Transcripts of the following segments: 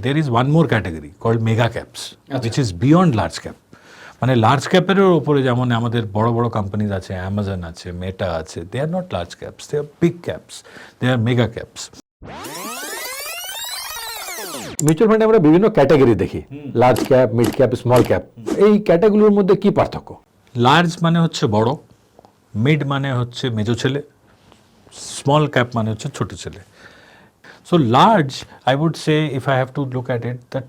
There is one more category called mega caps, which is beyond large cap. মানে large ক্যাপের উপরে যেমন আমাদের বড় বড় কোম্পানিজ আছে, অ্যামাজন আছে, মেটা আছে, they are not large caps, they are big caps, they are mega caps. Mutual ফান্ডে আমরা বিভিন্ন ক্যাটাগরি দেখি, large cap, mid cap, small cap. এই ক্যাটাগরির মধ্যে কি পার্থক্য? লার্জ মানে হচ্ছে বড়, মিড মানে হচ্ছে মেজো ছেলে, স্মল ক্যাপ মানে হচ্ছে ছোট ছেলে। So large, I would say, if I have to look at it, the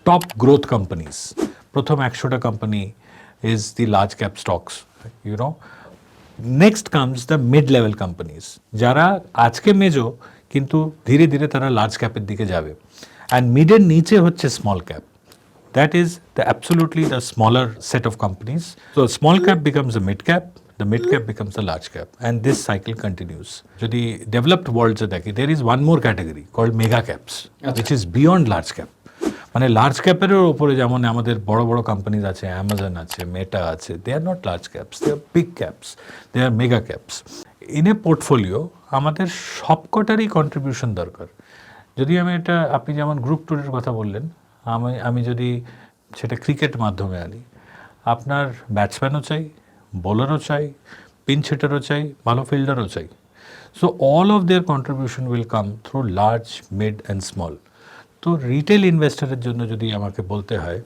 top growth companies, প্রথম 100টা company is the large cap stocks, you know. Next comes the mid level companies, যারা আজকে মেজো কিন্তু ধীরে ধীরে তারা লার্জ ক্যাপের দিকে যাবে। অ্যান্ড মিডের নিচে হচ্ছে small cap, that is absolutely the smaller set of companies. So small cap becomes a mid cap, the mid cap becomes a large cap, and this cycle continues. Jodi developed worlds e dekhi, there is one more category called mega caps, which is beyond large cap. মানে large ক্যাপের উপরে যেমন আমাদের বড় বড় companies আছে, Amazon আছে, Meta আছে, they are not large caps, they are big caps, they are mega caps. In a portfolio আমাদের সবকটারই কন্ট্রিবিউশন দরকার। যদি আমি এটা, আপনি যেমন গ্রুপ টুরের কথা বললেন, আমি যদি সেটা ক্রিকেট মাধ্যমে আনি, আপনার ব্যাটসম্যানও চাই, বোলারও চাই, পিন হিটারও চাই, ভালো ফিল্ডারও চাই। So all of their contribution will come through large, mid and small. তো রিটেল ইনভেস্টরের জন্য যদি আমাকে বলতে হয়,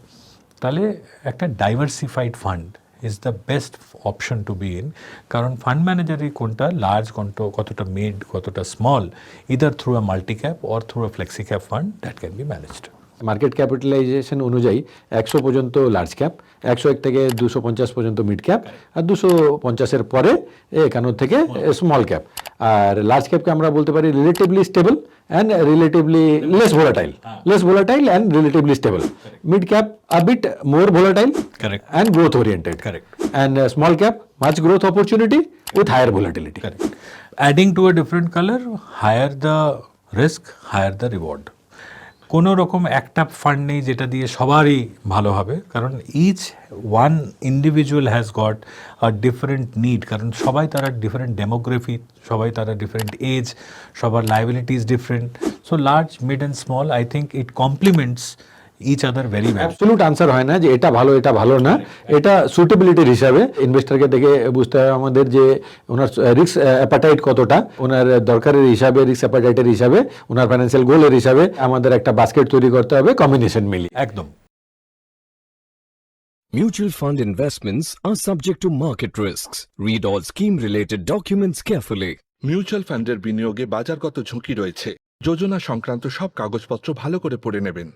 তাহলে একটা diversified fund is the best option to be in. কারণ ফান্ড ম্যানেজারই কোনটা লার্জ, কতটা মিড, কতটা small, either through a multi cap or through a flexi cap fund that can be managed. Market capitalization অনুযায়ী 100 পর্যন্ত লার্জ ক্যাপ, 101 থেকে 250 পর্যন্ত mid cap, আর 250-এর পরে 51 থেকে স্মল ক্যাপ। আর লার্জ ক্যাপকে আমরা বলতে পারি relatively stable and relatively less volatile and relatively stable. Mid cap a bit more volatile and growth oriented, and small cap much growth opportunity with higher volatility. Adding to a different colour, higher the risk, higher the reward. কোনো রকম একটা fund নেই যেটা দিয়ে সবারই ভালো হবে, কারণ each one individual has got a different need. কারণ সবাই তারা ডিফারেন্ট ডেমোগ্রাফি, সবাই তারা ডিফারেন্ট এজ, সবার liabilities different. So large, mid and small, I think it complements each other very well. Absolute answer হয় না যে এটা ভালো এটা ভালো না, এটা সুটেবিলিটির হিসাবে ইনভেস্টরকে দেখে বুঝতে হবে আমাদের যে ওনার রিস্ক অ্যাপাটাইট কতটা, ওনার দরকারের হিসাবে, রিস্ক অ্যাপাটাইটের হিসাবে, ওনার ফাইন্যান্সিয়াল গোলের হিসাবে আমাদের একটা বাস্কেট তৈরি করতে হবে কম্বিনেশন মিলিয়ে। একদম। Mutual fund investments are subject to market risks. Read all scheme-related documents carefully. Mutual ফান্ডের বিনিয়োগে বাজারগত ঝুঁকি রয়েছে। যোজনা সংক্রান্ত সব কাগজপত্র ভালো করে পড়ে নেবেন।